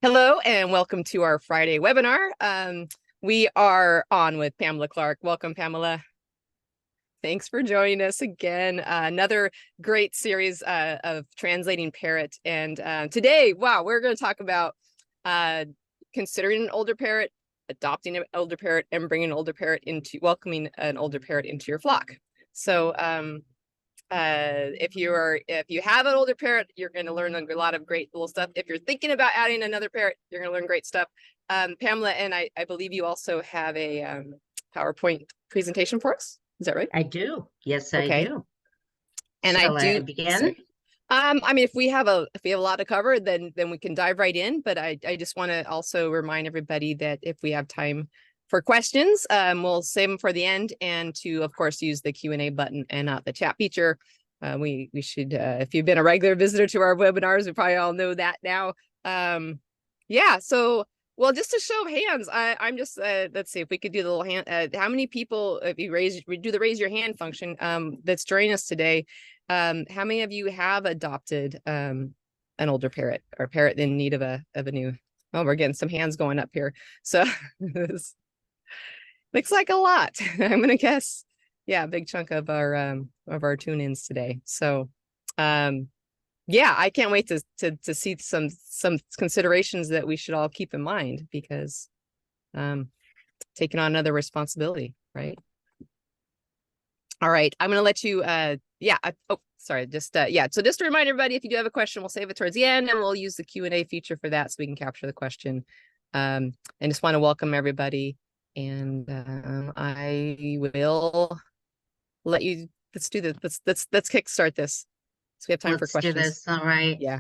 Hello and welcome to our Friday webinar. We are on with Pamela Clark. Welcome, Pamela. Thanks for joining us again. Another great series of Translating Parrot. And today, wow, we're going to talk about considering an older parrot, adopting an older parrot, and bringing an older parrot into, welcoming an older parrot into your flock. So if you have an older parrot, you're going to learn a lot of great little stuff. If you're thinking about adding another parrot, you're going to learn great stuff. Pamela, and I believe you also have a PowerPoint presentation for us. Is that right? I do. Yes, okay. I do. And Shall I do I begin? sorry. I mean, if we have a lot to cover, then we can dive right in. But I just want to also remind everybody that if we have time for questions, we'll save them for the end, and to, of course, use the Q&A button and not the chat feature. We should, if you've been a regular visitor to our webinars, we probably all know that now. Yeah, so, well, just a show of hands, I'm just, let's see if we could do the little hand, how many people, if you do the raise your hand function, that's joining us today, how many of you have adopted an older parrot or parrot in need of a new, oh, we're getting some hands going up here. So this looks like a lot. I'm gonna guess, yeah, a big chunk of our tune-ins today. So yeah, I can't wait to see some considerations that we should all keep in mind, because taking on another responsibility, right? All right, I'm gonna let you oh, sorry, just yeah, so just to remind everybody, if you do have a question, we'll save it towards the end, and we'll use the Q&A feature for that so we can capture the question. And just want to welcome everybody, and I will let you, let's do this, let's kickstart this, so we have time for questions. Let's do this. All right. Yeah.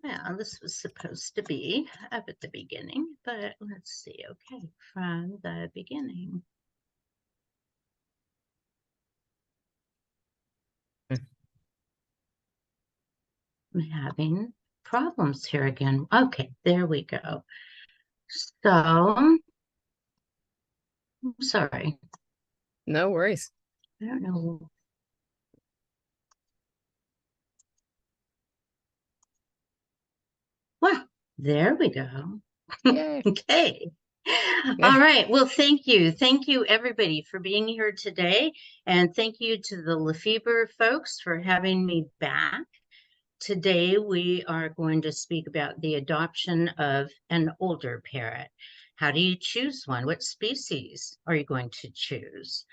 Yeah, this was supposed to be up at the beginning, but let's see. Okay, from the beginning. I'm having problems here again. Okay, there we go. So, I'm sorry. no worries. I don't know. Well, there we go. Yay. Okay. All right. Well, thank you. Thank you, everybody, for being here today. And thank you to the Lafeber folks for having me back. Today, we are going to speak about the adoption of an older parrot. How do you choose one? What species are you going to choose?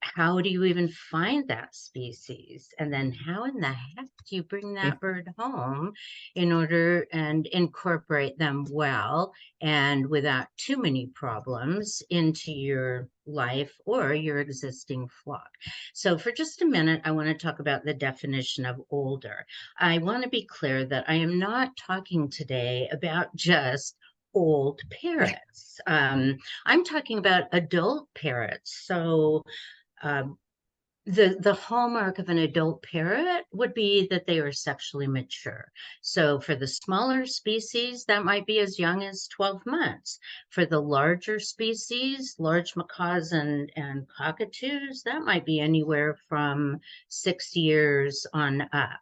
How do you even find that species? And then how in the heck do you bring that bird home in order and incorporate them well and without too many problems into your life or your existing flock? So for just a minute, I want to talk about the definition of older. I want to be clear that I am not talking today about just old parrots. I'm talking about adult parrots. So the hallmark of an adult parrot would be that they are sexually mature. So for the smaller species, that might be as young as 12 months. For the larger species, large macaws and cockatoos, that might be anywhere from 6 years on up.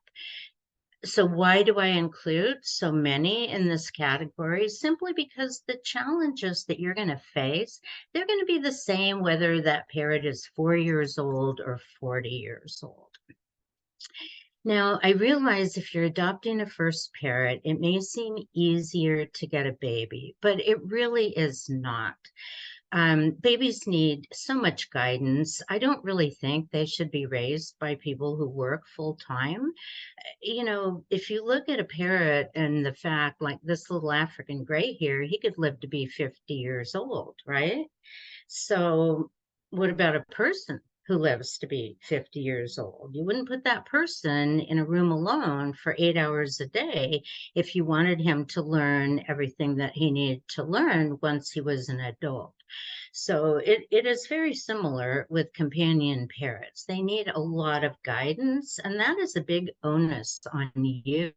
So why do I include so many in this category? Simply because the challenges that you're going to face, they're going to be the same whether that parrot is 4 years old or 40 years old. Now, I realize if you're adopting a first parrot, it may seem easier to get a baby, but it really is not. Babies need so much guidance. I don't really think they should be raised by people who work full time. You know, if you look at a parrot and the fact, like this little African gray here, he could live to be 50 years old, right? So what about a person who lives to be 50 years old? You wouldn't put that person in a room alone for 8 hours a day if you wanted him to learn everything that he needed to learn once he was an adult. So it is very similar with companion parrots. They need a lot of guidance, and that is a big onus on you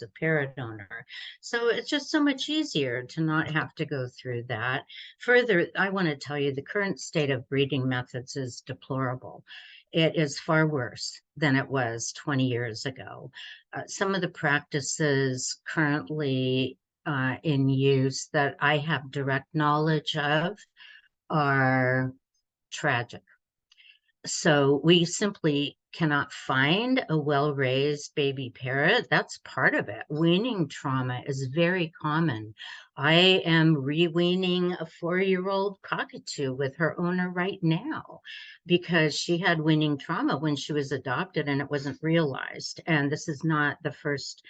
a parrot owner. So it's just so much easier to not have to go through that. Further, I want to tell you the current state of breeding methods is deplorable. It is far worse than it was 20 years ago. Some of the practices currently in use that I have direct knowledge of are tragic. So we simply cannot find a well-raised baby parrot. That's part of it. Weaning trauma is very common. I am re-weaning a 4-year-old cockatoo with her owner right now because she had weaning trauma when she was adopted and it wasn't realized. And this is not the first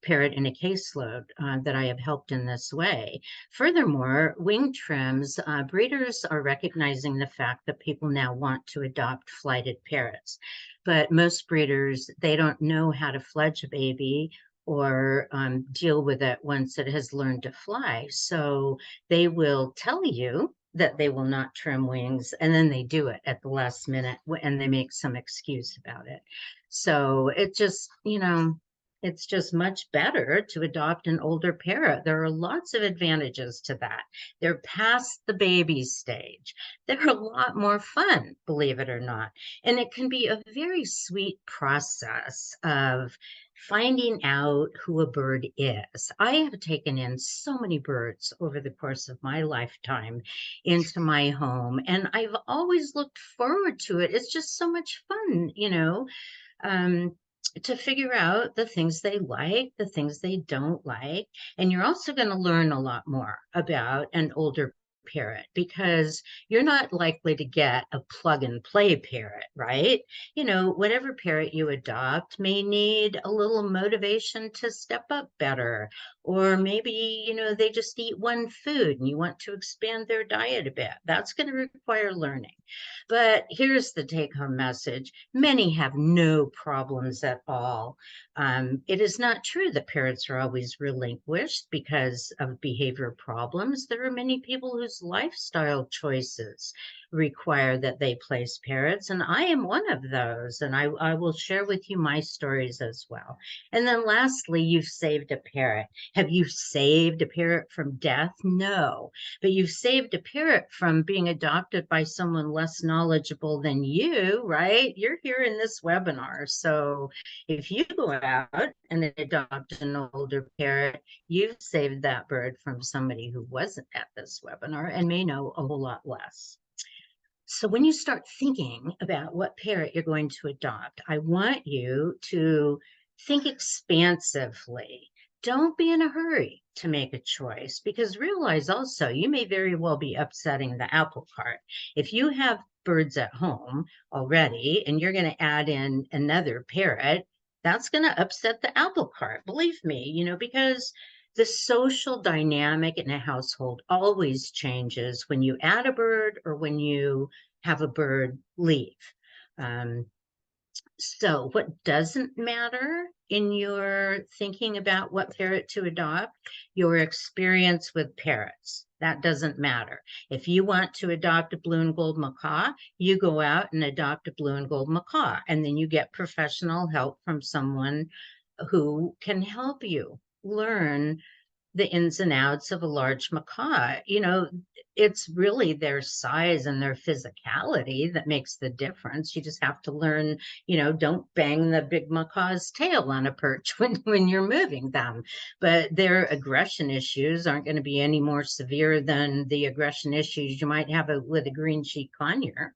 parrot in a caseload that I have helped in this way. Furthermore, wing trims, breeders are recognizing the fact that people now want to adopt flighted parrots. But most breeders, they don't know how to fledge a baby or deal with it once it has learned to fly. So they will tell you that they will not trim wings, and then they do it at the last minute and they make some excuse about it. So it just, it's just much better to adopt an older parrot. There are lots of advantages to that. They're past the baby stage. They're a lot more fun, believe it or not. And it can be a very sweet process of finding out who a bird is. I have taken in so many birds over the course of my lifetime into my home, and I've always looked forward to it. It's just so much fun, to figure out the things they like, the things they don't like. And you're also going to learn a lot more about an older parrot because you're not likely to get a plug and play parrot, right? Whatever parrot you adopt may need a little motivation to step up better. Or maybe, they just eat one food and you want to expand their diet a bit. That's going to require learning. But here's the take-home message. Many have no problems at all. It is not true that parrots are always relinquished because of behavior problems. There are many people whose lifestyle choices require that they place parrots, and I am one of those, and I will share with you my stories as well. And then lastly, you've saved a parrot. Have you saved a parrot from death? No, but you've saved a parrot from being adopted by someone less knowledgeable than you, right? You're here in this webinar. So if you go out and adopt an older parrot, you've saved that bird from somebody who wasn't at this webinar and may know a whole lot less. So when you start thinking about what parrot you're going to adopt, I want you to think expansively. Don't be in a hurry to make a choice, because realize also you may very well be upsetting the apple cart. If you have birds at home already and you're going to add in another parrot, that's going to upset the apple cart. Believe me, because the social dynamic in a household always changes when you add a bird or when you have a bird leave. So what doesn't matter in your thinking about what parrot to adopt? Your experience with parrots. That doesn't matter. If you want to adopt a blue and gold macaw, you go out and adopt a blue and gold macaw, and then you get professional help from someone who can help you learn the ins and outs of a large macaw. It's really their size and their physicality that makes the difference. You just have to learn, don't bang the big macaw's tail on a perch when you're moving them. But their aggression issues aren't going to be any more severe than the aggression issues you might have with a green cheek conure.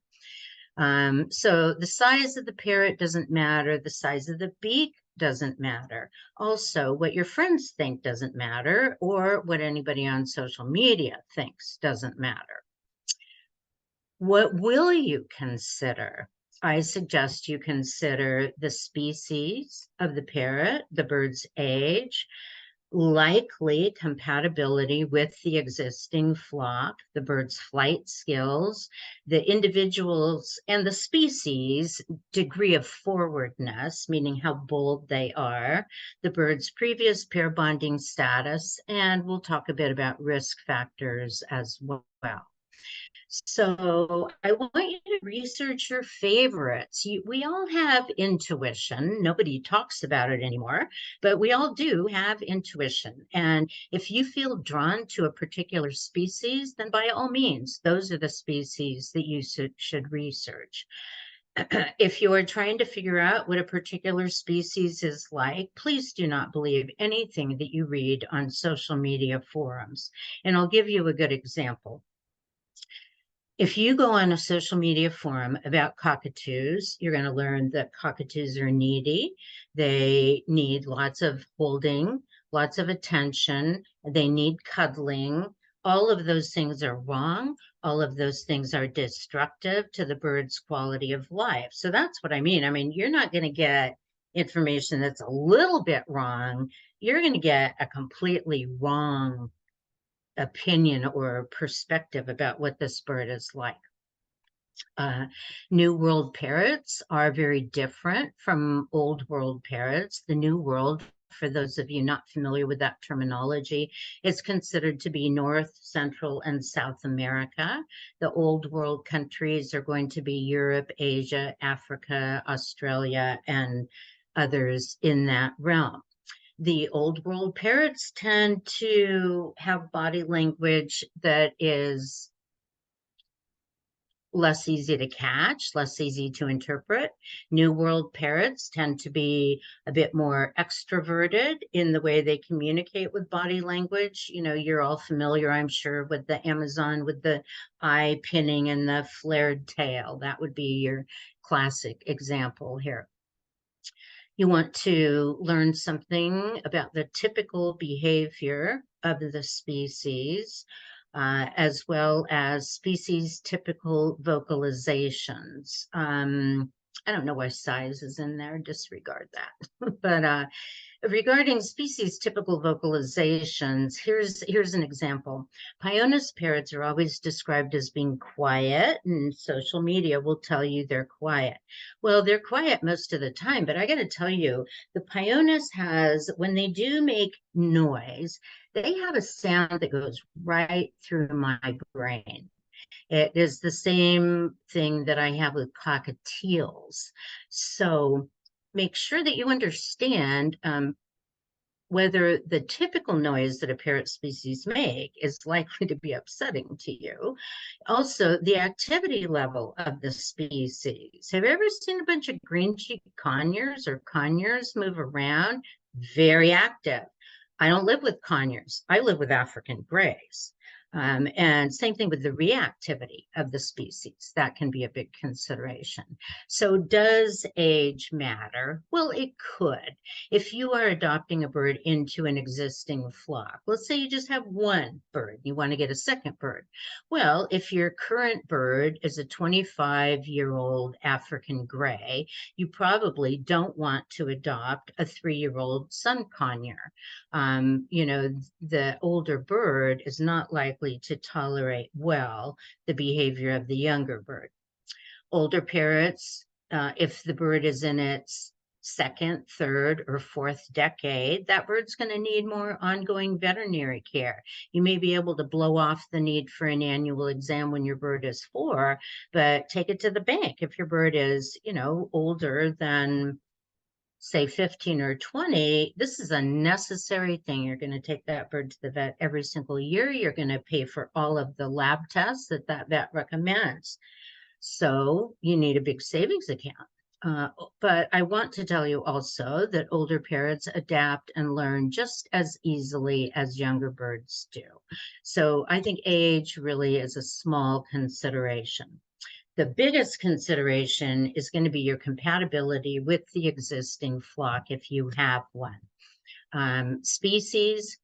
So the size of the parrot doesn't matter. The size of the beak doesn't matter. Also, what your friends think doesn't matter, or what anybody on social media thinks doesn't matter. What will you consider? I suggest you consider the species of the parrot, the bird's age, likely compatibility with the existing flock, the bird's flight skills, the individuals and the species degree of forwardness, meaning how bold they are, the bird's previous pair bonding status, and we'll talk a bit about risk factors as well. So I want you to research your favorites. We all have intuition. Nobody talks about it anymore, but we all do have intuition. And if you feel drawn to a particular species, then by all means, those are the species that you should research. If you are trying to figure out what a particular species is like, please do not believe anything that you read on social media forums. And I'll give you a good example. If you go on a social media forum about cockatoos, you're going to learn that cockatoos are needy. They need lots of holding, lots of attention. They need cuddling. All of those things are wrong. All of those things are destructive to the bird's quality of life. So that's what I mean. I mean, you're not going to get information that's a little bit wrong. You're going to get a completely wrong opinion or perspective about what this bird is like. New World parrots are very different from Old World parrots. The New World, for those of you not familiar with that terminology, is considered to be North, Central, and South America. The Old World countries are going to be Europe, Asia, Africa, Australia, and others in that realm. The Old World parrots tend to have body language that is less easy to catch, less easy to interpret. New World parrots tend to be a bit more extroverted in the way they communicate with body language. You know, you're all familiar, I'm sure, with the Amazon with the eye pinning and the flared tail. That would be your classic example here. You want to learn something about the typical behavior of the species, as well as species typical vocalizations. I don't know why size is in there, disregard that. But regarding species typical vocalizations, here's an example. Pioneer parrots are always described as being quiet, and social media will tell you they're quiet. Well, they're quiet most of the time, but I got to tell you, the Pioneer has, when they do make noise, they have a sound that goes right through my brain. It is the same thing that I have with cockatiels. So make sure that you understand whether the typical noise that a parrot species make is likely to be upsetting to you. Also, the activity level of the species. Have you ever seen a bunch of green-cheeked conures or conures move around? Very active. I don't live with conures. I live with African grays. And same thing with the reactivity of the species. That can be a big consideration. So does age matter? Well, it could. If you are adopting a bird into an existing flock, let's say you just have one bird, you want to get a second bird. Well, if your current bird is a 25-year-old African gray, you probably don't want to adopt a 3-year-old sun conure. You know, the older bird is not likely to tolerate well the behavior of the younger bird. Older parrots, if the bird is in its second, third, or fourth decade, that bird's going to need more ongoing veterinary care. You may be able to blow off the need for an annual exam when your bird is 4, but take it to the bank. If your bird is, you know, older than, say, 15 or 20, this is a necessary thing. You're going to take that bird to the vet every single year. You're going to pay for all of the lab tests that that vet recommends. So you need a big savings account. But I want to tell you also that older parrots adapt and learn just as easily as younger birds do. So I think age really is a small consideration. The biggest consideration is going to be your compatibility with the existing flock if you have one. Species,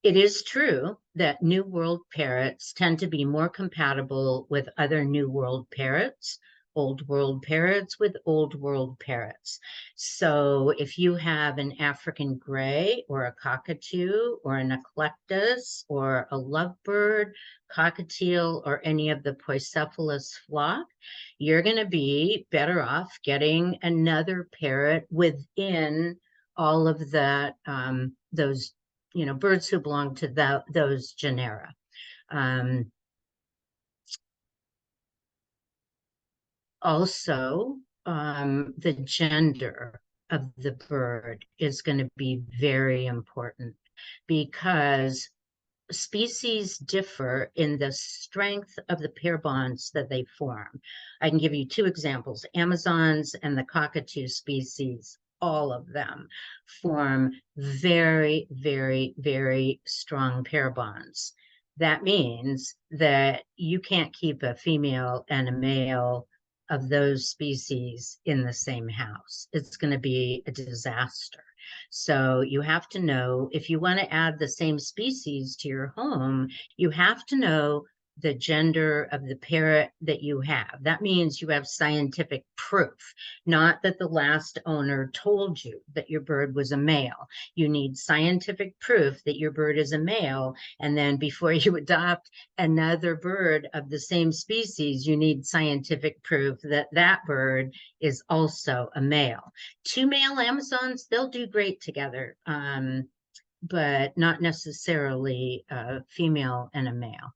it is true that New World parrots tend to be more compatible with other New World parrots, Old World parrots with Old World parrots. So if you have an African gray or a cockatoo or an eclectus or a lovebird, cockatiel, or any of the Poicephalus flock, you're going to be better off getting another parrot within all of that, those, you know, birds who belong to those genera. Also, the gender of the bird is going to be very important because species differ in the strength of the pair bonds that they form. I can give you two examples. Amazons and the cockatoo species, all of them form very, very, very strong pair bonds. That means that you can't keep a female and a male of those species in the same house. It's going to be a disaster. So you have to know, if you want to add the same species to your home, you have to know the gender of the parrot that you have. That means you have scientific proof, not that the last owner told you that your bird was a male. You need scientific proof that your bird is a male. And then before you adopt another bird of the same species, you need scientific proof that that bird is also a male. Two male Amazons, they'll do great together, but not necessarily a female and a male.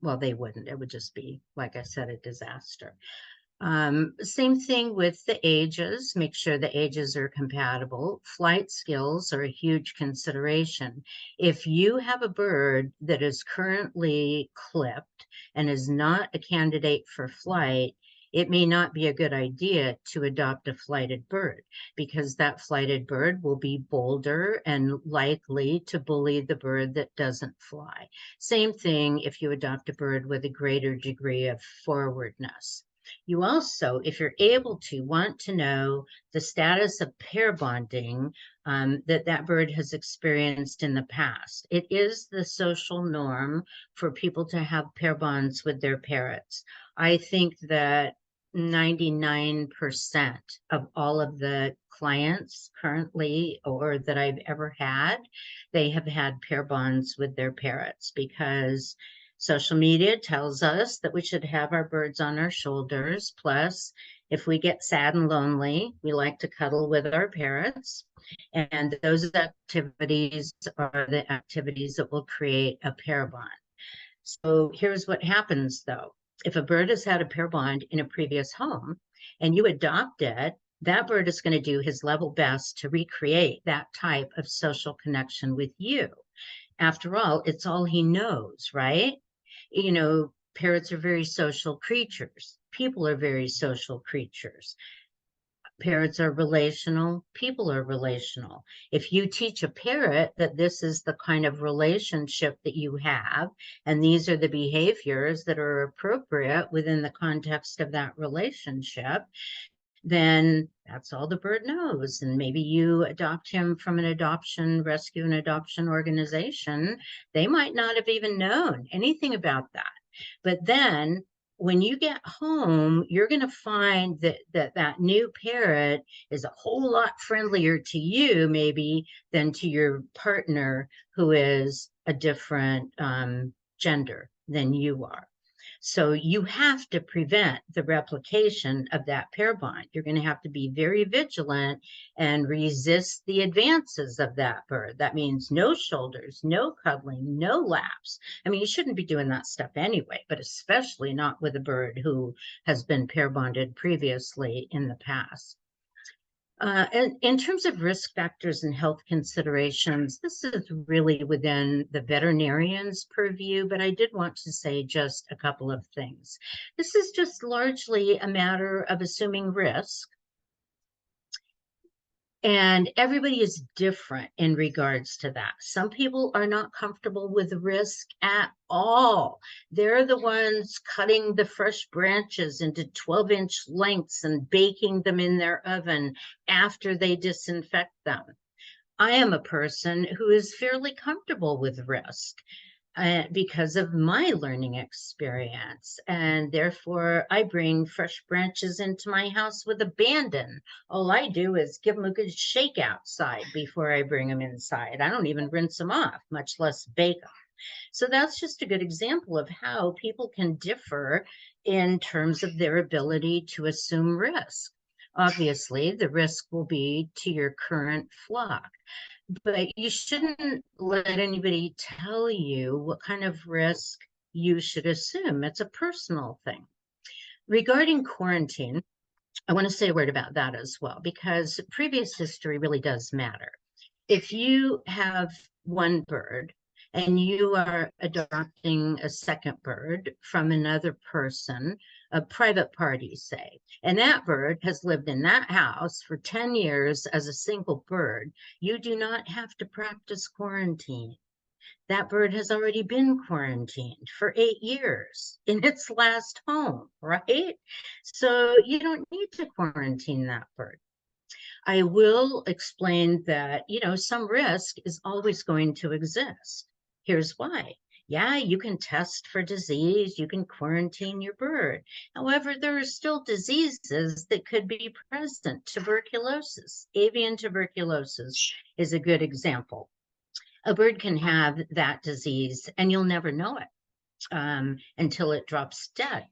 Well, they wouldn't. It would just be, like I said, a disaster. Same thing with the ages. Make sure the ages are compatible. Flight skills are a huge consideration. If you have a bird that is currently clipped and is not a candidate for flight, it may not be a good idea to adopt a flighted bird because that flighted bird will be bolder and likely to bully the bird that doesn't fly. Same thing if you adopt a bird with a greater degree of forwardness. You also, if you're able to, want to know the status of pair bonding that bird has experienced in the past. It is the social norm for people to have pair bonds with their parrots. I think that 99% of all of the clients currently or that I've ever had, they have had pair bonds with their parrots because social media tells us that we should have our birds on our shoulders. Plus, if we get sad and lonely, we like to cuddle with our parrots. And those activities are the activities that will create a pair bond. So here's what happens though. If a bird has had a pair bond in a previous home and you adopt it, that bird is going to do his level best to recreate that type of social connection with you. After all, it's all he knows, right? You know, parrots are very social creatures. People are very social creatures. Parrots are relational. People are relational. If you teach a parrot that this is the kind of relationship that you have, and these are the behaviors that are appropriate within the context of that relationship, then that's all the bird knows. And maybe you adopt him from an adoption, rescue and adoption organization. They might not have even known anything about that. But then when you get home, you're going to find that new parrot is a whole lot friendlier to you maybe than to your partner who is a different gender than you are. So you have to prevent the replication of that pair bond. You're going to have to be very vigilant and resist the advances of that bird. That means no shoulders, no cuddling, no laps. I mean, you shouldn't be doing that stuff anyway, but especially not with a bird who has been pair bonded previously in the past. And in terms of risk factors and health considerations, this is really within the veterinarian's purview, but I did want to say just a couple of things. This is just largely a matter of assuming risk. And everybody is different in regards to that. Some people are not comfortable with risk at all. They're the ones cutting the fresh branches into 12-inch lengths and baking them in their oven after they disinfect them. I am a person who is fairly comfortable with risk because of my learning experience. And therefore, I bring fresh branches into my house with abandon. All I do is give them a good shake outside before I bring them inside. I don't even rinse them off, much less bake them. So that's just a good example of how people can differ in terms of their ability to assume risk. Obviously, the risk will be to your current flock. But you shouldn't let anybody tell you what kind of risk you should assume. It's a personal thing. Regarding quarantine, I want to say a word about that as well, because previous history really does matter. If you have one bird and you are adopting a second bird from another person, a private party, say, and that bird has lived in that house for 10 years as a single bird, you do not have to practice quarantine. That bird has already been quarantined for 8 years in its last home, right? So you don't need to quarantine that bird. I will explain that, some risk is always going to exist. Here's why. Yeah, you can test for disease, you can quarantine your bird. However, there are still diseases that could be present. Tuberculosis, avian tuberculosis is a good example. A bird can have that disease and you'll never know it until it drops dead.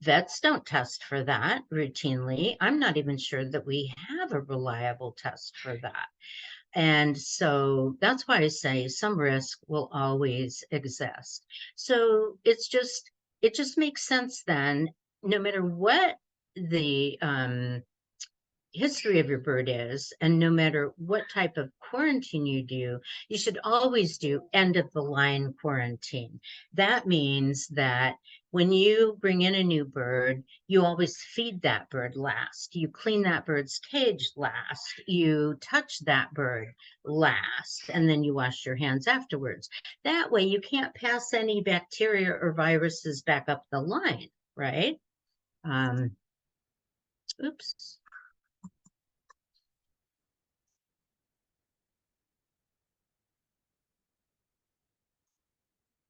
Vets don't test for that routinely. I'm not even sure that we have a reliable test for that. And so that's why I say some risk will always exist. So it just makes sense then, no matter what the history of your bird is, and no matter what type of quarantine you do, you should always do end of the line quarantine. That means that when you bring in a new bird, you always feed that bird last. You clean that bird's cage last. You touch that bird last, and then you wash your hands afterwards. That way you can't pass any bacteria or viruses back up the line, right? Oops.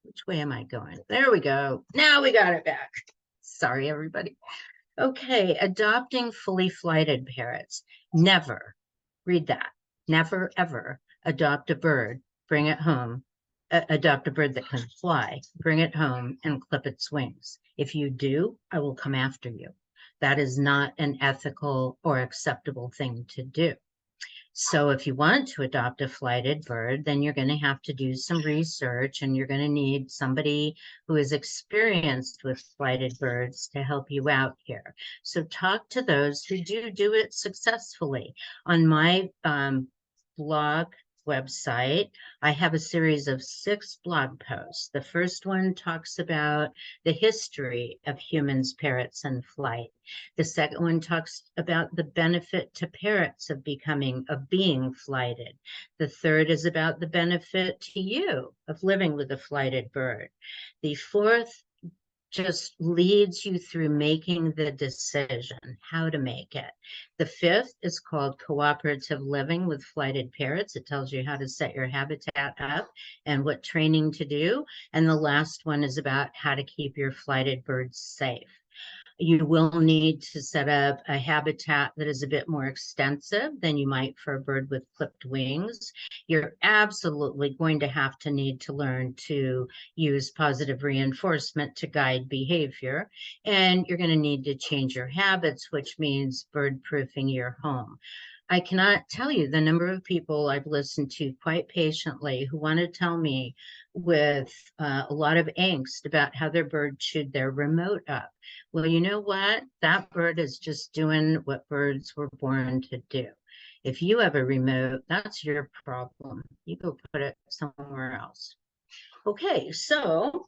Which way am I going? There we go. Now we got it back. Sorry, everybody. Okay, adopting fully flighted parrots. Never, read that. Never, ever adopt a bird, bring it home, adopt a bird that can fly, bring it home, and clip its wings. If you do, I will come after you. That is not an ethical or acceptable thing to do. So if you want to adopt a flighted bird, then you're going to have to do some research and you're going to need somebody who is experienced with flighted birds to help you out here. So talk to those who do it successfully. On my blog website, I have a series of 6 blog posts. The first one talks about the history of humans, parrots, and flight. The second one talks about the benefit to parrots of being flighted. The third is about the benefit to you of living with a flighted bird. The fourth just leads you through making the decision, how to make it. The fifth is called Cooperative Living with Flighted Parrots. It tells you how to set your habitat up and what training to do. And the last one is about how to keep your flighted birds safe. You will need to set up a habitat that is a bit more extensive than you might for a bird with clipped wings. You're absolutely going to need to learn to use positive reinforcement to guide behavior. And you're going to need to change your habits, which means bird proofing your home. I cannot tell you the number of people I've listened to quite patiently who want to tell me with a lot of angst about how their bird chewed their remote up. Well, you know what? That bird is just doing what birds were born to do. If you have a remote, that's your problem. You go put it somewhere else. Okay, so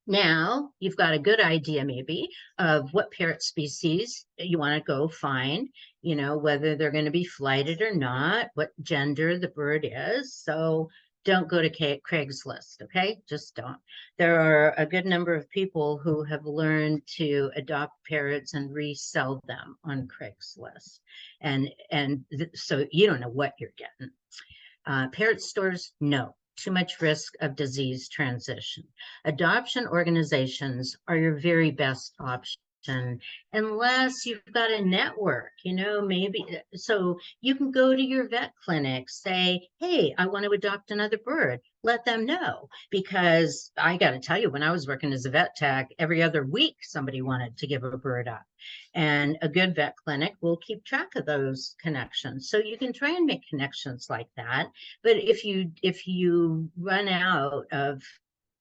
now you've got a good idea maybe of what parrot species you want to go find, whether they're going to be flighted or not, what gender the bird is. So don't go to Craigslist, okay? Just don't. There are a good number of people who have learned to adopt parrots and resell them on Craigslist. So you don't know what you're getting. Parrot stores, no. Too much risk of disease transition. Adoption organizations are your very best option unless you've got a network, maybe. So you can go to your vet clinic, say, hey, I want to adopt another bird. Let them know, because I got to tell you, when I was working as a vet tech, every other week somebody wanted to give a bird up. And a good vet clinic will keep track of those connections. So you can try and make connections like that. But if you run out of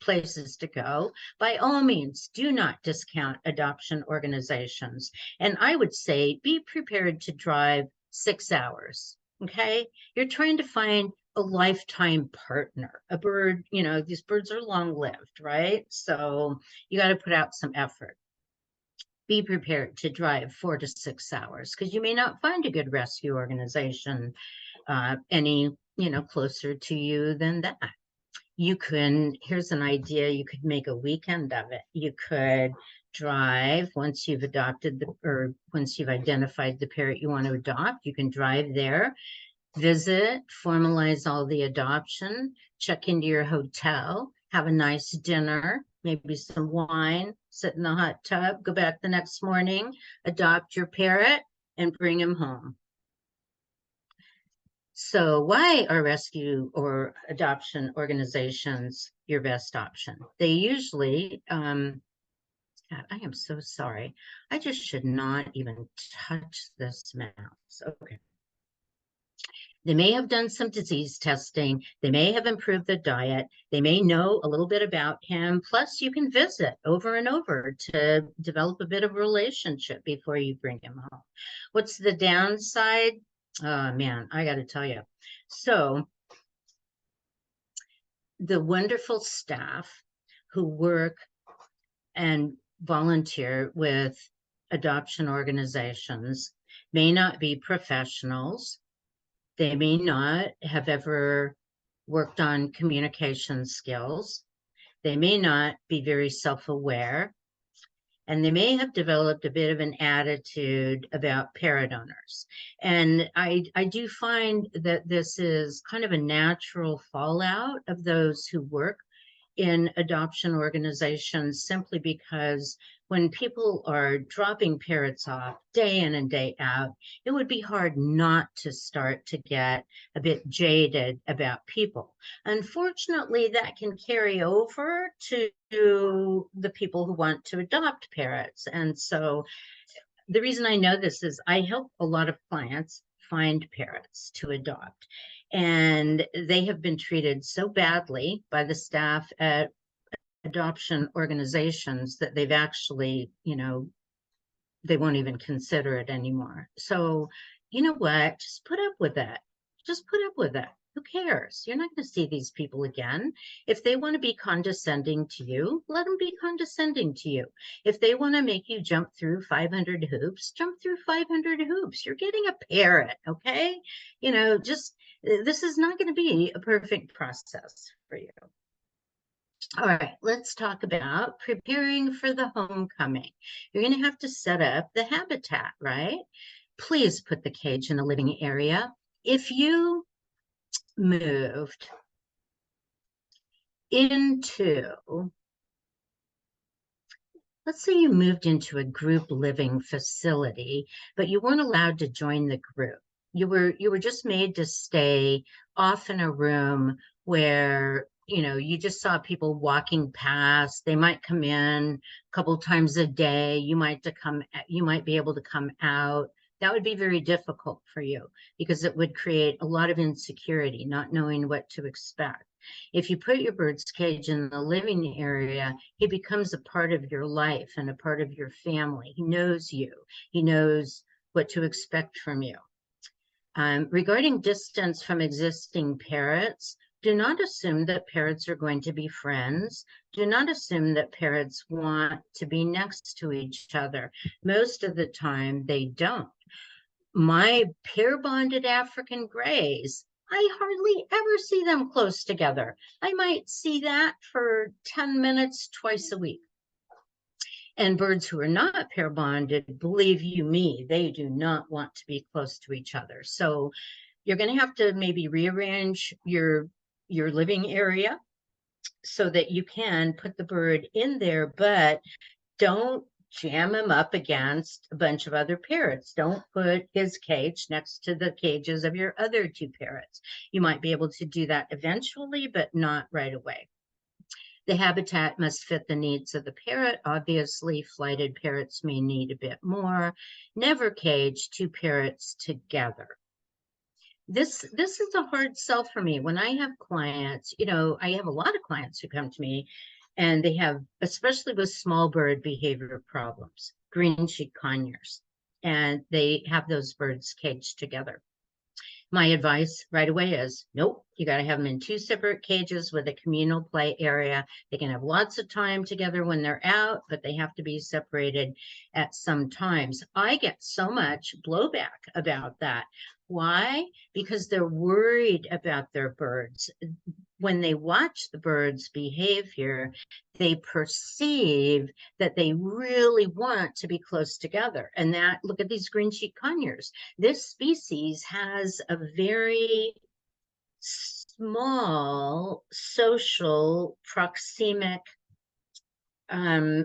places to go. By all means, do not discount adoption organizations. And I would say be prepared to drive 6 hours. Okay. You're trying to find a lifetime partner, a bird, you know, these birds are long lived, right? So you got to put out some effort. Be prepared to drive 4 to 6 hours because you may not find a good rescue organization any, you know, closer to you than that. You can, here's an idea, you could make a weekend of it. You could drive once you've adopted or once you've identified the parrot you want to adopt, you can drive there, visit, formalize all the adoption, check into your hotel, have a nice dinner, maybe some wine, sit in the hot tub, go back the next morning, adopt your parrot, and bring him home. So why are rescue or adoption organizations your best option? They usually, God, I am so sorry. I just should not even touch this mouse. Okay. They may have done some disease testing. They may have improved the diet. They may know a little bit about him. Plus, you can visit over and over to develop a bit of a relationship before you bring him home. What's the downside? Oh, man, I got to tell you. So the wonderful staff who work and volunteer with adoption organizations may not be professionals. They may not have ever worked on communication skills. They may not be very self-aware. And they may have developed a bit of an attitude about parrot owners. And I do find that this is kind of a natural fallout of those who work in adoption organizations, simply because when people are dropping parrots off day in and day out, it would be hard not to start to get a bit jaded about people. Unfortunately, that can carry over to the people who want to adopt parrots. And so the reason I know this is I help a lot of clients find parrots to adopt. And they have been treated so badly by the staff at adoption organizations that they've actually, you know, they won't even consider it anymore. So, you know what? Just put up with it. Just put up with it. Who cares? You're not going to see these people again. If they want to be condescending to you, let them be condescending to you. If they want to make you jump through 500 hoops, jump through 500 hoops. You're getting a parrot, okay? You know, just this is not going to be a perfect process for you. All right, let's talk about preparing for the homecoming. You're going to have to set up the habitat, right? Please put the cage in a living area. If you moved into, let's say you moved into a group living facility, but you weren't allowed to join the group. You were just made to stay off in a room where, you know, you just saw people walking past. They might come in a couple times a day. You might be able to come out. That would be very difficult for you because it would create a lot of insecurity, not knowing what to expect. If you put your bird's cage in the living area, he becomes a part of your life and a part of your family. He knows you. He knows what to expect from you. Regarding distance from existing parrots, do not assume that parrots are going to be friends. Do not assume that parrots want to be next to each other. Most of the time, they don't. My pair-bonded African grays, I hardly ever see them close together. I might see that for 10 minutes twice a week. And birds who are not pair bonded, believe you me, they do not want to be close to each other. So you're going to have to maybe rearrange your living area so that you can put the bird in there, but don't jam him up against a bunch of other parrots. Don't put his cage next to the cages of your other 2 parrots. You might be able to do that eventually, but not right away. The habitat must fit the needs of the parrot. Obviously, flighted parrots may need a bit more. Never cage 2 parrots together. This is a hard sell for me. When I have clients, you know, I have a lot of clients who come to me and they have, especially with small bird behavior problems, green cheek conures, and they have those birds caged together. My advice right away is, nope, you got to have them in 2 separate cages with a communal play area. They can have lots of time together when they're out, but they have to be separated at some times. I get so much blowback about that. Why? Because they're worried about their birds. When they watch the birds' behavior, they perceive that they really want to be close together. And that, look at these green cheek conures. This species has a very small social proxemic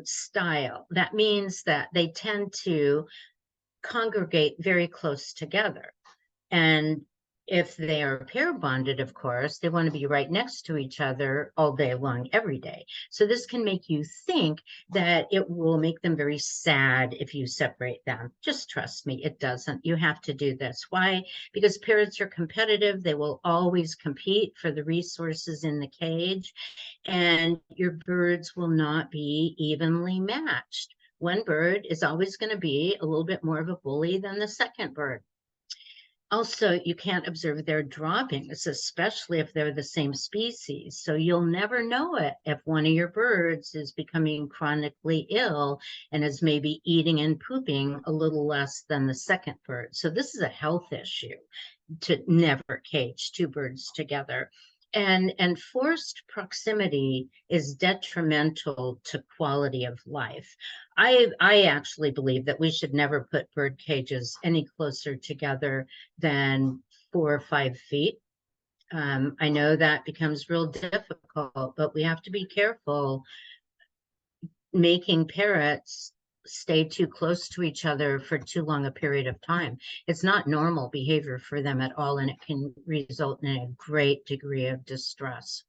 style. That means that they tend to congregate very close together. And if they are pair bonded, of course, they want to be right next to each other all day long, every day. So this can make you think that it will make them very sad if you separate them. Just trust me, it doesn't. You have to do this. Why? Because parrots are competitive. They will always compete for the resources in the cage, and your birds will not be evenly matched. One bird is always going to be a little bit more of a bully than the second bird. Also, you can't observe their droppings, especially if they're the same species. So you'll never know it if one of your birds is becoming chronically ill and is maybe eating and pooping a little less than the second bird. So this is a health issue, to never cage 2 birds together. And forced proximity is detrimental to quality of life. I actually believe that we should never put bird cages any closer together than 4 or 5 feet. I know that becomes real difficult, but we have to be careful making parrots stay too close to each other for too long a period of time. It's not normal behavior for them at all, and it can result in a great degree of distress.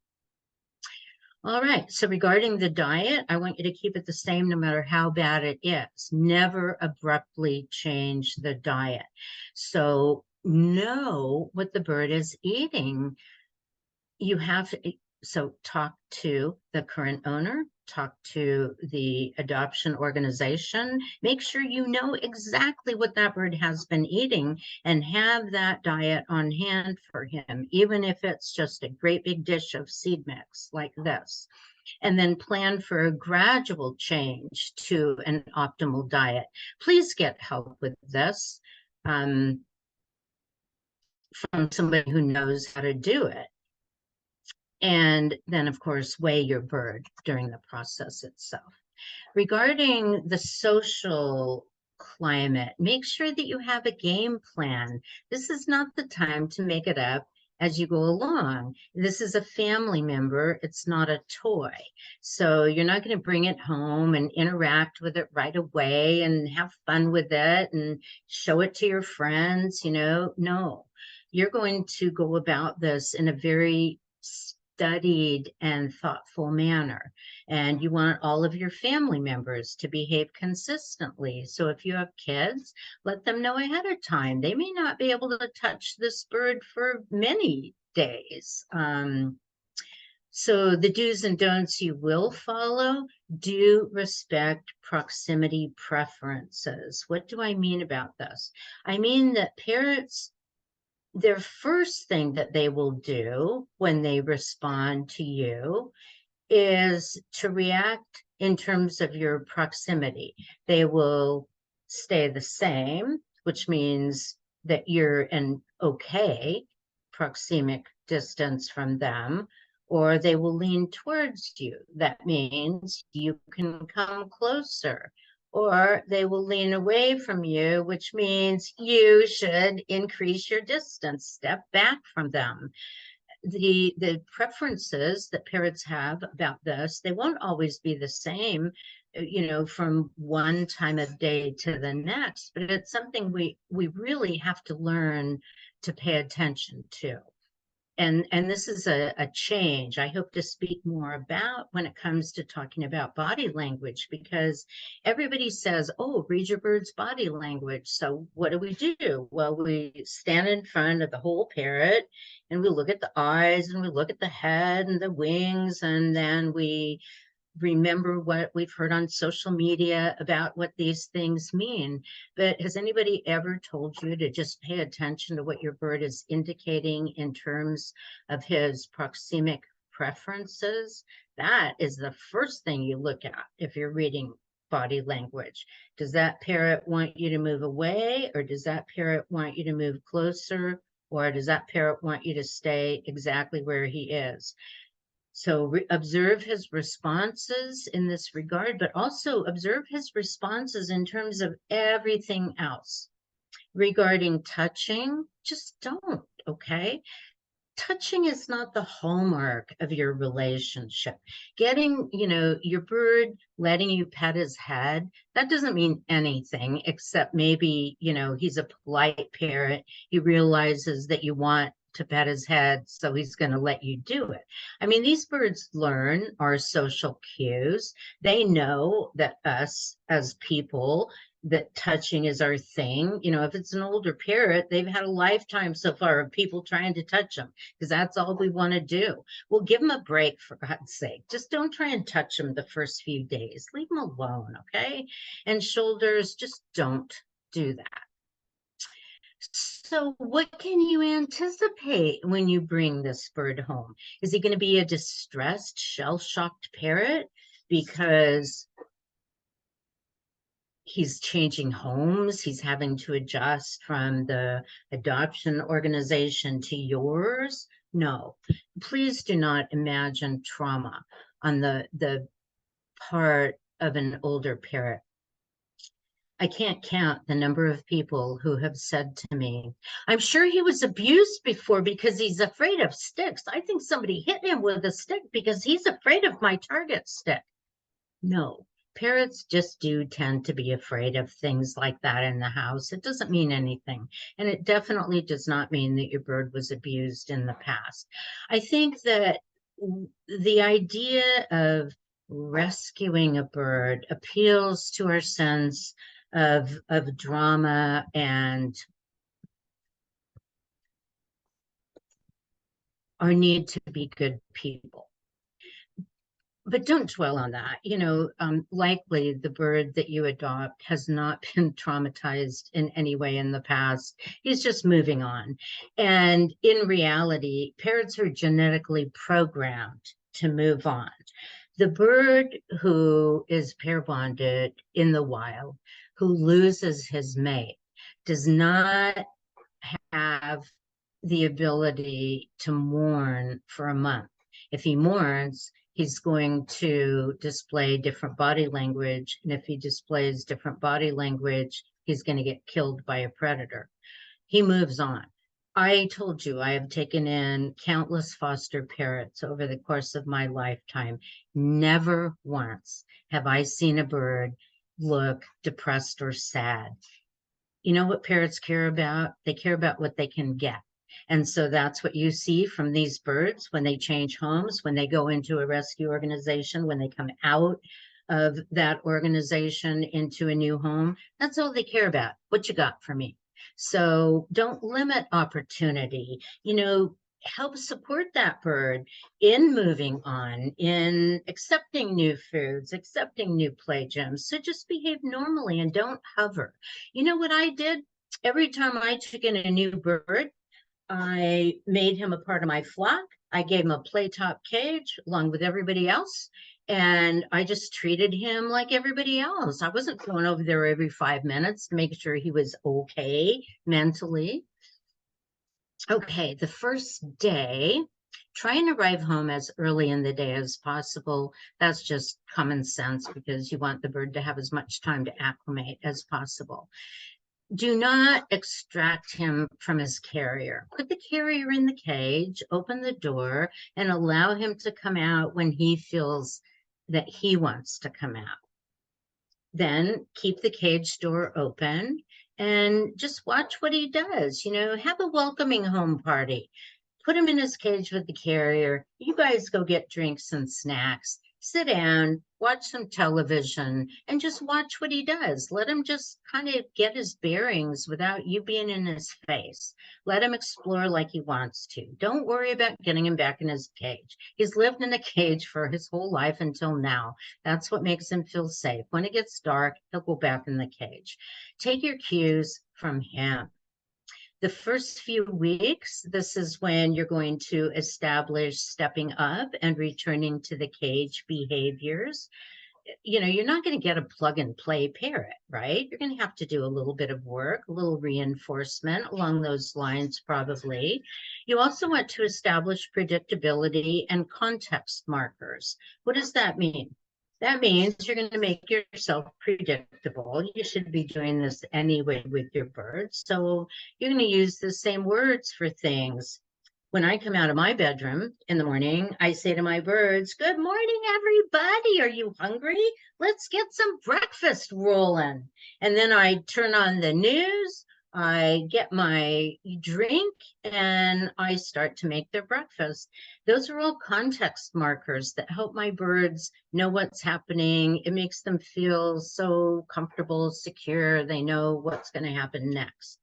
All right, so regarding the diet, I want you to keep it the same no matter how bad it is. Never abruptly change the diet. So know what the bird is eating. You have to, so talk to the current owner, talk to the adoption organization, make sure you know exactly what that bird has been eating and have that diet on hand for him, even if it's just a great big dish of seed mix like this. And then plan for a gradual change to an optimal diet. Please get help with this from somebody who knows how to do it. And then, of course, weigh your bird during the process itself. Regarding the social climate, make sure that you have a game plan. This is not the time to make it up as you go along. This is a family member. It's not a toy. So you're not going to bring it home and interact with it right away and have fun with it and show it to your friends, you know. No, you're going to go about this in a very studied and thoughtful manner. And you want all of your family members to behave consistently. So if you have kids, let them know ahead of time. They may not be able to touch this bird for many days. So the do's and don'ts you will follow: do respect proximity preferences. What do I mean about this? I mean that parrots, their first thing that they will do when they respond to you is to react in terms of your proximity. They will stay the same, which means that you're an okay proxemic distance from them, or they will lean towards you. That means you can come closer. Or they will lean away from you, which means you should increase your distance, step back from them. The preferences that parrots have about this, they won't always be the same, you know, from one time of day to the next, but it's something we really have to learn to pay attention to. and this is a change I hope to speak more about when it comes to talking about body language, because everybody says, oh, read your bird's body language. So what do? Well, we stand in front of the whole parrot and we look at the eyes and we look at the head and the wings, and then we remember what we've heard on social media about what these things mean. But has anybody ever told you to just pay attention to what your bird is indicating in terms of his proxemic preferences? That is the first thing you look at if you're reading body language. Does that parrot want you to move away, or does that parrot want you to move closer, or does that parrot want you to stay exactly where he is? So observe his responses in this regard, but also observe his responses in terms of everything else. Regarding touching, just don't, okay? Touching is not the hallmark of your relationship. Getting, your bird letting you pet his head, that doesn't mean anything except maybe, he's a polite parrot. He realizes that you want to pet his head, so he's going to let you do it. I mean, these birds learn our social cues. They know that us as people, that touching is our thing. If it's an older parrot, they've had a lifetime so far of people trying to touch them because that's all we want to do. Well, give them a break, for God's sake. Just don't try and touch them the first few days. Leave them alone, okay? And shoulders, just don't do that. So what can you anticipate when you bring this bird home? Is he going to be a distressed, shell-shocked parrot because he's changing homes, he's having to adjust from the adoption organization to yours? No, please do not imagine trauma on the part of an older parrot. I can't count the number of people who have said to me, I'm sure he was abused before because he's afraid of sticks. I think somebody hit him with a stick because he's afraid of my target stick. No, parrots just do tend to be afraid of things like that in the house. It doesn't mean anything. And it definitely does not mean that your bird was abused in the past. I think that the idea of rescuing a bird appeals to our sense of drama and our need to be good people. But don't dwell on that. Likely the bird that you adopt has not been traumatized in any way in the past. He's just moving on. And in reality, parrots are genetically programmed to move on. The bird who is pair bonded in the wild, who loses his mate, does not have the ability to mourn for a month. If he mourns, he's going to display different body language. And if he displays different body language, he's going to get killed by a predator. He moves on. I told you I have taken in countless foster parrots over the course of my lifetime. Never once have I seen a bird look depressed or sad. You know what parrots care about? They care about what they can get. And so that's what you see from these birds when they change homes, when they go into a rescue organization, when they come out of that organization into a new home. That's all they care about. What you got for me? So don't limit opportunity. Help support that bird in moving on, in accepting new foods, accepting new play gyms. So just behave normally and don't hover. You know what I did? Every time I took in a new bird, I made him a part of my flock. I gave him a play top cage along with everybody else. And I just treated him like everybody else. I wasn't going over there every 5 minutes to make sure he was okay mentally. Okay, the first day, try and arrive home as early in the day as possible. That's just common sense because you want the bird to have as much time to acclimate as possible. Do not extract him from his carrier. Put the carrier in the cage, open the door, and allow him to come out when he feels that he wants to come out. Then keep the cage door open and just watch what he does. Have a welcoming home party. Put him in his cage with the carrier. You guys go get drinks and snacks. Sit down, watch some television, and just watch what he does. Let him just kind of get his bearings without you being in his face. Let him explore like he wants to. Don't worry about getting him back in his cage. He's lived in a cage for his whole life until now. That's what makes him feel safe. When it gets dark, he'll go back in the cage. Take your cues from him. The first few weeks, this is when you're going to establish stepping up and returning to the cage behaviors. You know, you're not going to get a plug and play parrot, right? You're going to have to do a little bit of work, a little reinforcement along those lines, probably. You also want to establish predictability and context markers. What does that mean? That means you're going to make yourself predictable. You should be doing this anyway with your birds. So you're going to use the same words for things. When I come out of my bedroom in the morning, I say to my birds, "Good morning, everybody. Are you hungry? Let's get some breakfast rolling." And then I turn on the news, I get my drink, and I start to make their breakfast. Those are all context markers that help my birds know what's happening. It makes them feel so comfortable, secure. They know what's going to happen next.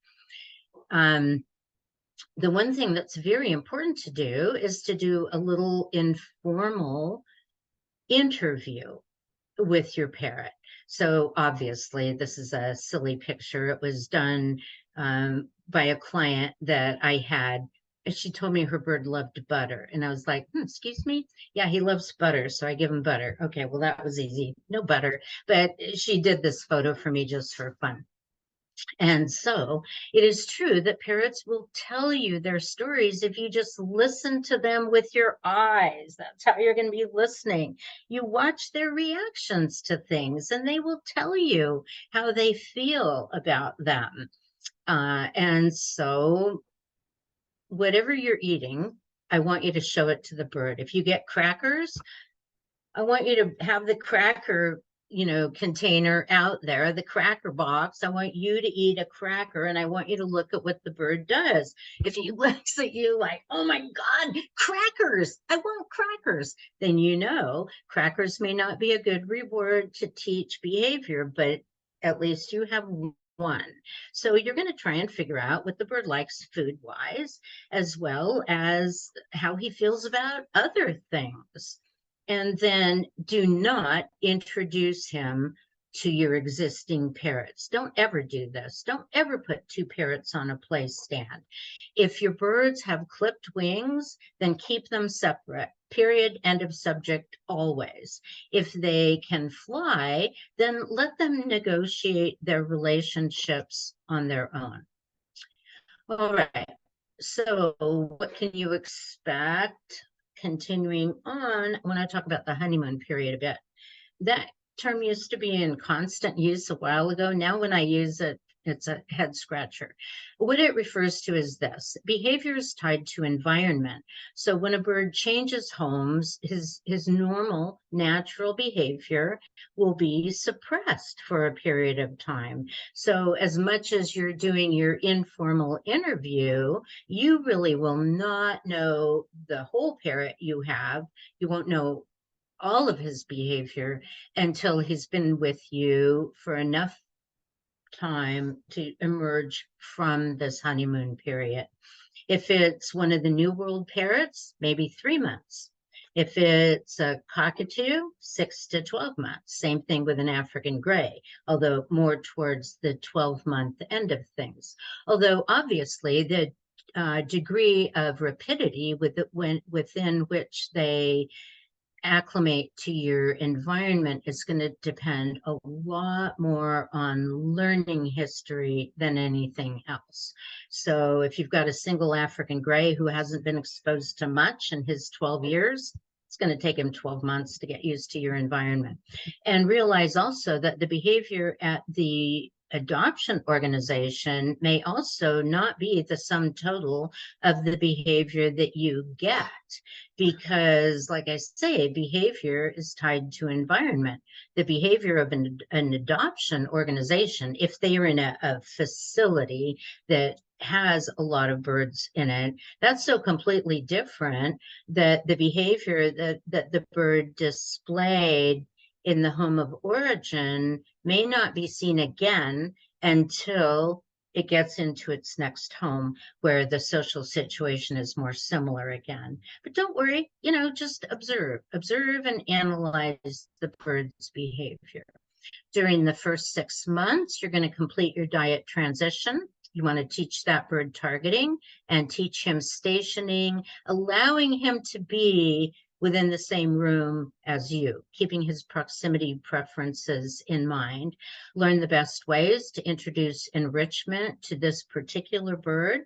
The one thing that's very important to do is to do a little informal interview with your parrot. So obviously, this is a silly picture. It was done by a client that I had. And she told me her bird loved butter. And I was like, excuse me? Yeah, he loves butter. So I give him butter. Okay, well, that was easy. No butter. But she did this photo for me just for fun. And so it is true that parrots will tell you their stories if you just listen to them with your eyes. That's how you're going to be listening. You watch their reactions to things, and they will tell you how they feel about them. And so whatever you're eating, I want you to show it to the bird. If you get crackers, I want you to have the cracker container out there, the cracker box. I want you to eat a cracker, and I want you to look at what the bird does. If he looks at you like, "Oh my God, crackers, I want crackers," then crackers may not be a good reward to teach behavior, but at least you have one. So you're going to try and figure out what the bird likes food-wise, as well as how he feels about other things. And then do not introduce him to your existing parrots. Don't ever do this. Don't ever put two parrots on a play stand. If your birds have clipped wings, then keep them separate. Period. End of subject, always. If they can fly, then let them negotiate their relationships on their own. All right. So what can you expect? Continuing on, when I talk about the honeymoon period a bit, that term used to be in constant use a while ago. Now when I use it, it's a head scratcher. What it refers to is this: behavior is tied to environment. So when a bird changes homes, his normal, natural behavior will be suppressed for a period of time. So as much as you're doing your informal interview, you really will not know the whole parrot you have. You won't know all of his behavior until he's been with you for enough time to emerge from this honeymoon period. If it's one of the New World parrots, maybe 3 months. If it's a cockatoo, 6 to 12 months. Same thing with an African gray, although more towards the 12-month end of things. Although obviously the degree of rapidity within which they acclimate to your environment is going to depend a lot more on learning history than anything else. So if you've got a single African gray who hasn't been exposed to much in his 12 years, it's going to take him 12 months to get used to your environment. And realize also that the behavior at the adoption organization may also not be the sum total of the behavior that you get, because, like I say, behavior is tied to environment. The behavior of an adoption organization, if they are in a facility that has a lot of birds in it, that's so completely different that the behavior that the bird displayed in the home of origin may not be seen again until it gets into its next home where the social situation is more similar again. But don't worry, just observe and analyze the bird's behavior. During the first 6 months, you're going to complete your diet transition. You want to teach that bird targeting and teach him stationing, allowing him to be within the same room as you, keeping his proximity preferences in mind. Learn the best ways to introduce enrichment to this particular bird,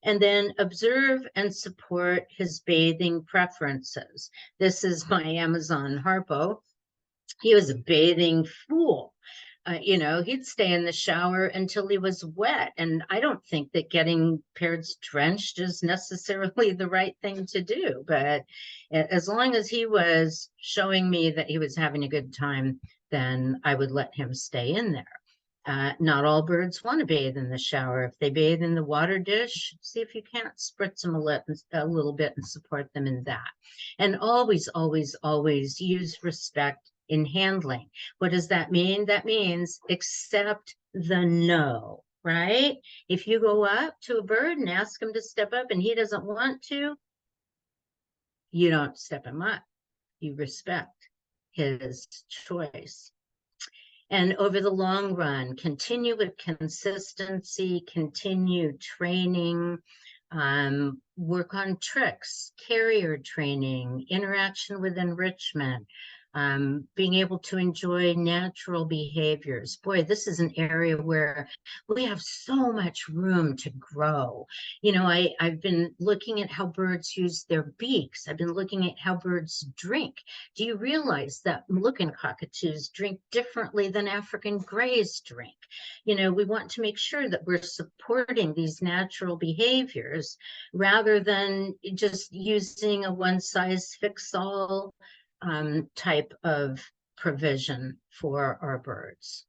and then observe and support his bathing preferences. This is my Amazon Harpo. He was a bathing fool. He'd stay in the shower until he was wet. And I don't think that getting parrots drenched is necessarily the right thing to do. But as long as he was showing me that he was having a good time, then I would let him stay in there. Not all birds want to bathe in the shower. If they bathe in the water dish, see if you can't spritz them a little bit and support them in that. And always, always, always use respect in handling. What does that mean? That means accept the no, right? If you go up to a bird and ask him to step up and he doesn't want to, you don't step him up. You respect his choice. And over the long run, continue with consistency, continue training, work on tricks, carrier training, interaction with enrichment, being able to enjoy natural behaviors. Boy, this is an area where we have so much room to grow. I've been looking at how birds use their beaks. I've been looking at how birds drink. Do you realize that Moluccan cockatoos drink differently than African grays drink? We want to make sure that we're supporting these natural behaviors rather than just using a one-size-fits-all type of provision for our birds.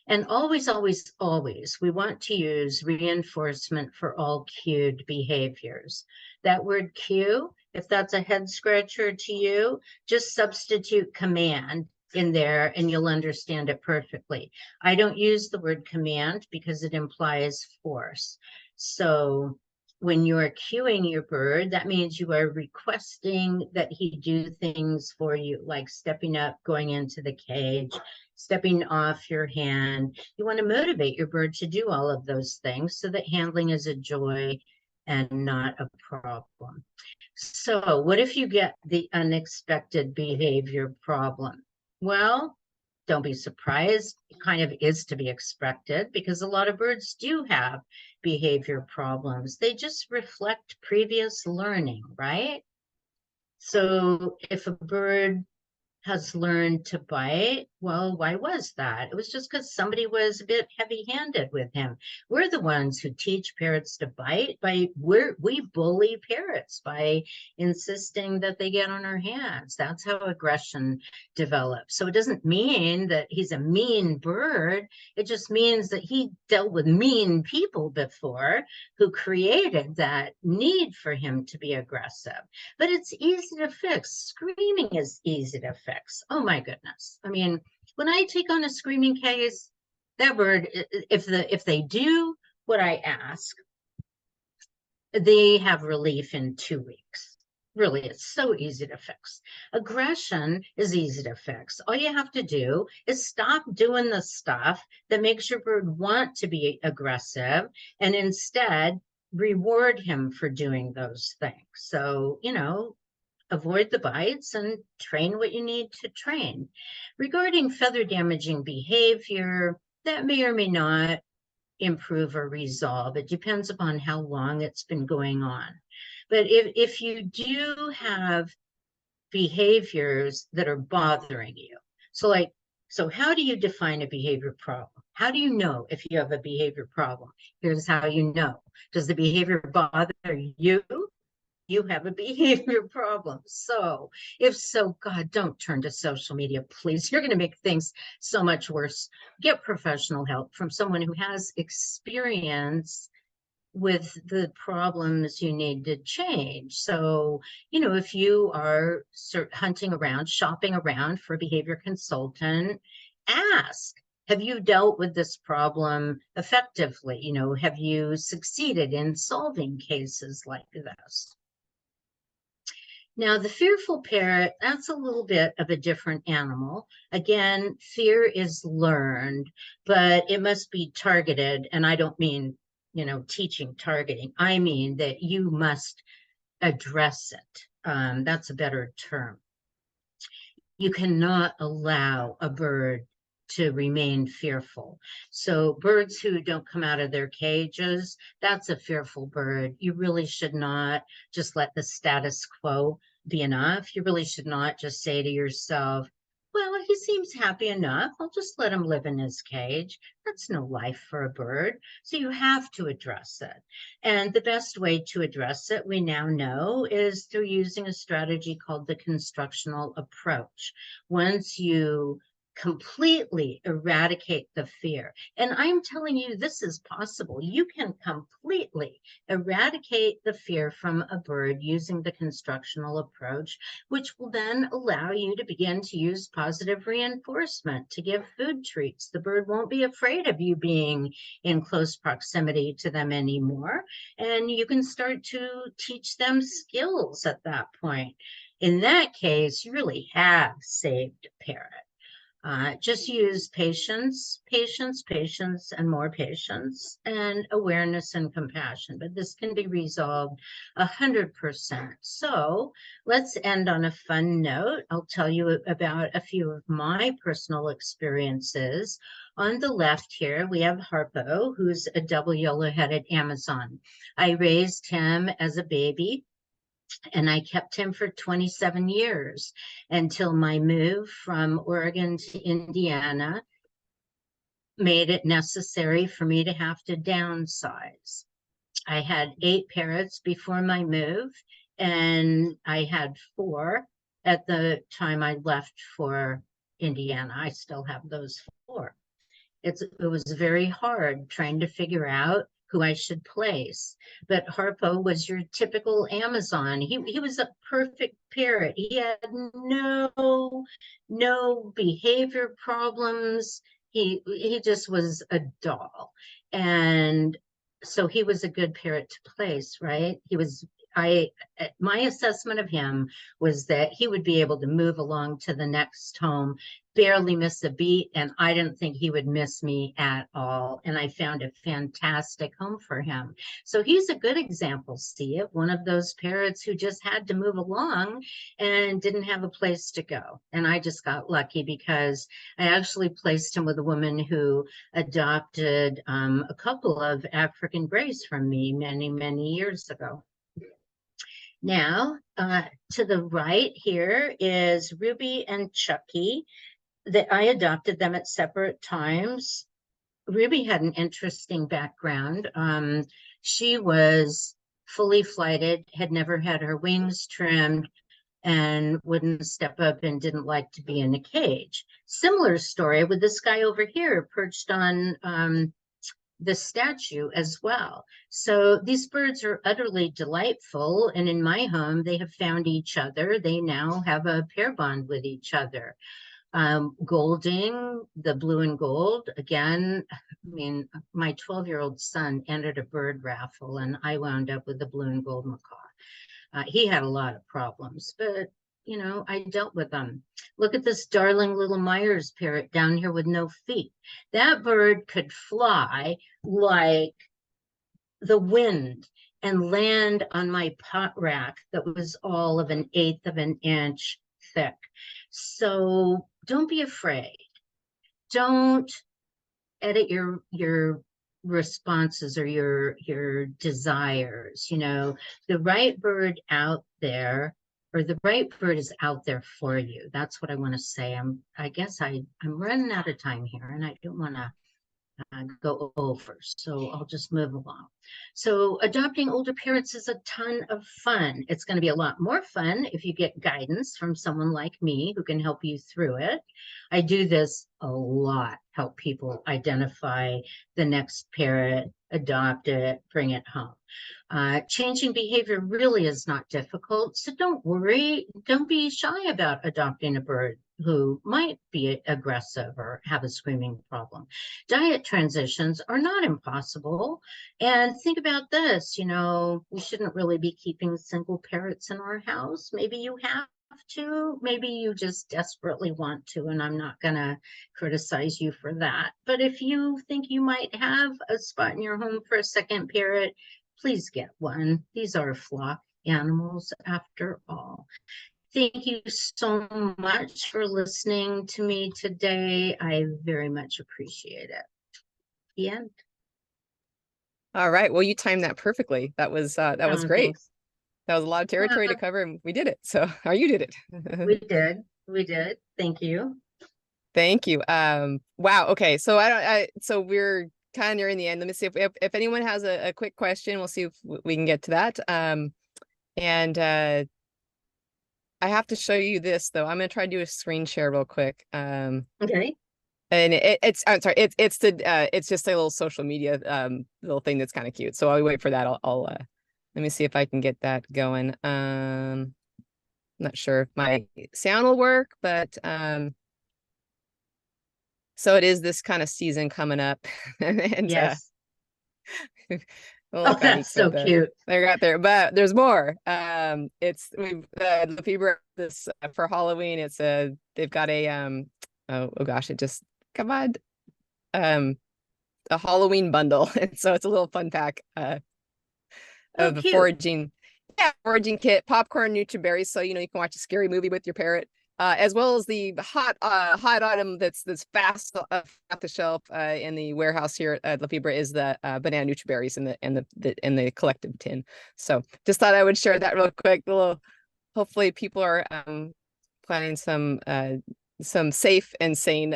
And always, always, always, we want to use reinforcement for all cued behaviors. That word cue, if that's a head scratcher to you, just substitute command in there and you'll understand it perfectly. I don't use the word command because it implies force. So when you're cueing your bird, that means you are requesting that he do things for you, like stepping up, going into the cage, stepping off your hand. You want to motivate your bird to do all of those things so that handling is a joy and not a problem. So what if you get the unexpected behavior problem? Well, don't be surprised. It kind of is to be expected because a lot of birds do have behavior problems. They just reflect previous learning, right? So if a bird has learned to bite, well, why was that? It was just because somebody was a bit heavy-handed with him. We're the ones who teach parrots to bite. We bully parrots by insisting that they get on our hands. That's how aggression develops. So it doesn't mean that he's a mean bird. It just means that he dealt with mean people before who created that need for him to be aggressive. But it's easy to fix. Screaming is easy to fix. Oh my goodness. I mean, when I take on a screaming case, that bird, if they do what I ask, they have relief in 2 weeks. Really, it's so easy to fix. Aggression is easy to fix. All you have to do is stop doing the stuff that makes your bird want to be aggressive and instead reward him for doing those things. So, avoid the bites and train what you need to train. Regarding feather damaging behavior, that may or may not improve or resolve. It depends upon how long it's been going on. But if you do have behaviors that are bothering you, so how do you define a behavior problem? How do you know if you have a behavior problem? Here's how you know. Does the behavior bother you? You have a behavior problem. So if so, God, don't turn to social media, please. You're going to make things so much worse. Get professional help from someone who has experience with the problems you need to change. So, if you are hunting around, shopping around for a behavior consultant, ask, have you dealt with this problem effectively? Have you succeeded in solving cases like this? Now, the fearful parrot, that's a little bit of a different animal. Again, fear is learned, but it must be targeted. And I don't mean, teaching targeting. I mean that you must address it. That's a better term. You cannot allow a bird to remain fearful. So birds who don't come out of their cages, that's a fearful bird. You really should not just let the status quo be enough. You really should not just say to yourself, well, he seems happy enough. I'll just let him live in his cage. That's no life for a bird. So you have to address it. And the best way to address it, we now know, is through using a strategy called the constructional approach. Once you completely eradicate the fear. And I'm telling you, this is possible. You can completely eradicate the fear from a bird using the constructional approach, which will then allow you to begin to use positive reinforcement to give food treats. The bird won't be afraid of you being in close proximity to them anymore. And you can start to teach them skills at that point. In that case, you really have saved a parrot. Just use patience, and more patience, and awareness and compassion. But this can be resolved 100%. So let's end on a fun note. I'll tell you about a few of my personal experiences. On the left here, we have Harpo, who's a double yellow-headed Amazon. I raised him as a baby, and I kept him for 27 years until my move from Oregon to Indiana made it necessary for me to have to downsize. I had 8 parrots before my move, and I had 4 at the time I left for Indiana. I still have those 4. It was very hard trying to figure out who I should place. But Harpo was your typical Amazon. He was a perfect parrot. He had no behavior problems. He just was a doll. And so he was a good parrot to place, right? My assessment of him was that he would be able to move along to the next home, barely miss a beat, and I didn't think he would miss me at all. And I found a fantastic home for him. So he's a good example, see, of one of those parrots who just had to move along and didn't have a place to go. And I just got lucky because I actually placed him with a woman who adopted a couple of African Greys from me many, many years ago. Now, to the right here is Ruby and Chucky. That I adopted them at separate times. Ruby had an interesting background. She was fully flighted, had never had her wings trimmed, and wouldn't step up and didn't like to be in a cage. Similar story with this guy over here perched on the statue as well. So these birds are utterly delightful. And in my home, they have found each other. They now have a pair bond with each other. Golding, the blue and gold, again, I mean, my 12-year-old son entered a bird raffle and I wound up with the blue and gold macaw. He had a lot of problems, but I dealt with them. Look at this darling little Myers parrot down here with no feet. That bird could fly like the wind and land on my pot rack that was all of 1/8 of an inch thick. So don't be afraid. Don't edit your responses or your desires. The right bird out there, or the right bird is out there for you. That's what I want to say. I guess I'm running out of time here, and I don't want to go over. So I'll just move along. So adopting older parrots is a ton of fun. It's going to be a lot more fun if you get guidance from someone like me who can help you through it. I do this a lot, help people identify the next parrot, adopt it, bring it home. Changing behavior really is not difficult, so don't worry. Don't be shy about adopting a bird who might be aggressive or have a screaming problem. Diet transitions are not impossible. And think about this, we shouldn't really be keeping single parrots in our house. Maybe you have to, maybe you just desperately want to, and I'm not going to criticize you for that. But if you think you might have a spot in your home for a second parrot, please get one. These are flock animals after all. Thank you so much for listening to me today. I very much appreciate it. The end. All right. Well, you timed that perfectly. That was great. Thanks. That was a lot of territory to cover, and we did it. So, or you did it. We did. Thank you. Thank you. Wow. Okay. So so we're kind of nearing the end. Let me see if anyone has a quick question. We'll see if we can get to that. I have to show you this though. I'm gonna try to do a screen share real quick. Okay. And I'm sorry, it's just a little social media little thing that's kind of cute. So I'll wait for that. I'll let me see if I can get that going. Not sure if my sound will work, but so it is this kind of season coming up. And yes. Oh, that's so cute. They got there, but there's more. We've Lafeber this for Halloween. They've got a oh gosh, it just come on, a Halloween bundle, and so it's a little fun pack of the foraging kit, popcorn, nutri-berries, so you can watch a scary movie with your parrot. As well as the hot item that's fast off the shelf in the warehouse here at Lafeber is the banana nutri-berries in the collective tin. So just thought I would share that real quick. Hopefully people are planning some safe and sane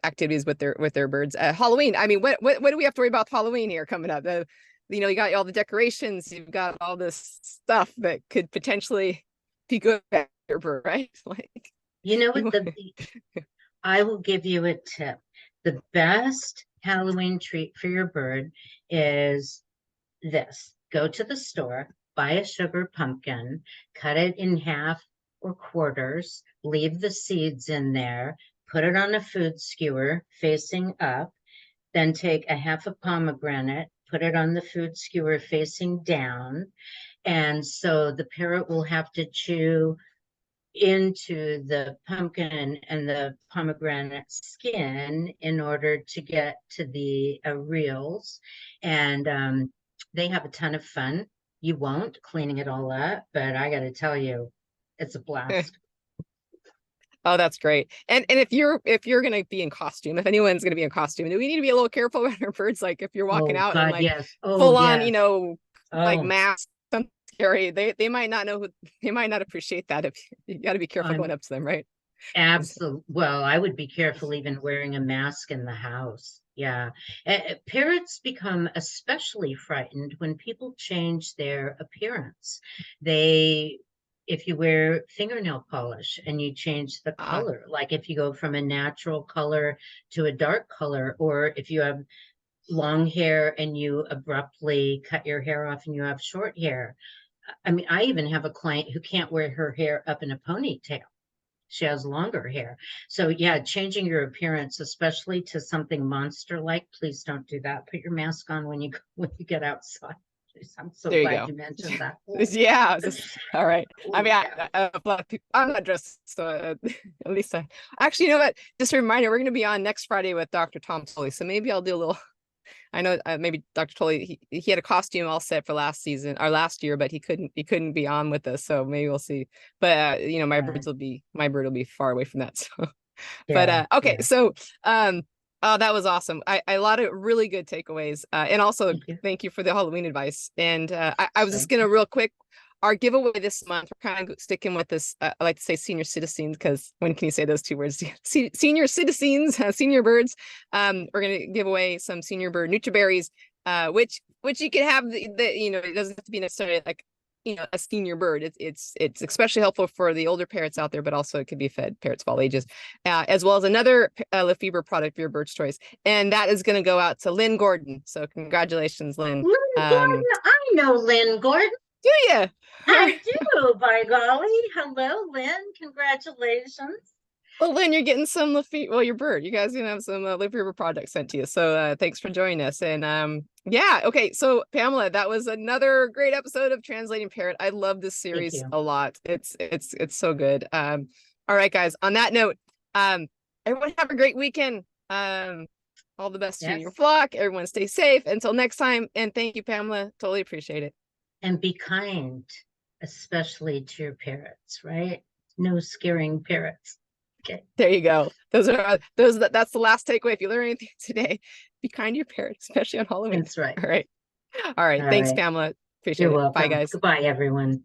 activities with their birds. Halloween. I mean, what do we have to worry about Halloween here coming up? You got all the decorations. You've got all this stuff that could potentially be good for your bird, right? Like. You know what? I will give you a tip. The best Halloween treat for your bird is this. Go to the store, buy a sugar pumpkin, cut it in half or quarters, leave the seeds in there, put it on a food skewer facing up, then take a half a pomegranate, put it on the food skewer facing down. And so the parrot will have to chew into the pumpkin and the pomegranate skin in order to get to the reels. And they have a ton of fun. You won't cleaning it all up, but I got to tell you, it's a blast. Oh, that's great. And if you're going to be in costume, if anyone's going to be in costume, we need to be a little careful around our birds. Like if you're walking out and like full on, like mask, something scary, they might not know they might not appreciate that. If you got to be careful going up to them, right? Absolutely. Well, I would be careful even wearing a mask in the house. Yeah. Parrots become especially frightened when people change their appearance. If you wear fingernail polish and you change the color, like if you go from a natural color to a dark color, or if you have long hair and you abruptly cut your hair off and you have short hair. I mean, I even have a client who can't wear her hair up in a ponytail. She has longer hair. So yeah, changing your appearance, especially to something monster-like, please don't do that. Put your mask on when you get outside. I'm so glad you mentioned that. Yeah. All right. I mean, I'm not dressed, so at least actually, you know what? Just a reminder, we're going to be on next Friday with Dr. Tom Tolley. So maybe I'll do a little. I know maybe Dr. Tolley, he had a costume all set for last year, but he couldn't be on with us. So maybe we'll see. But my bird will be far away from that. So, but okay. So, oh, that was awesome. A lot of really good takeaways. And also thank you for the Halloween advice. And I was just gonna real quick, our giveaway this month, we're kind of sticking with this. I like to say senior citizens, because when can you say those two words? Senior citizens, senior birds. We're going to give away some senior bird NutriBerries, which you can have it doesn't have to be necessarily like, a senior bird. It's especially helpful for the older parrots out there, but also it can be fed parrots of all ages, as well as another Lafeber product for your bird's choice. And that is going to go out to Lynn Gordon. So congratulations, Lynn. Lynn Gordon, I know Lynn Gordon. Do you? I do, by golly. Hello, Lynn. Congratulations. Well, Lynn, you're getting some your bird. You guys are gonna have some Lafeber products sent to you. So thanks for joining us. And yeah, okay. So Pamela, that was another great episode of Translating Parrot. I love this series a lot. It's so good. All right, guys. On that note, everyone have a great weekend. All the best to you and your flock. Everyone stay safe. Until next time. And thank you, Pamela. Totally appreciate it. And be kind, especially to your parrots, right? No scaring parrots. Okay. There you go. That's the last takeaway. If you learn anything today, be kind to your parrots, especially on Halloween. That's right. All right. Thanks, Pamela. Appreciate it. You're welcome. Bye, guys. Goodbye, everyone.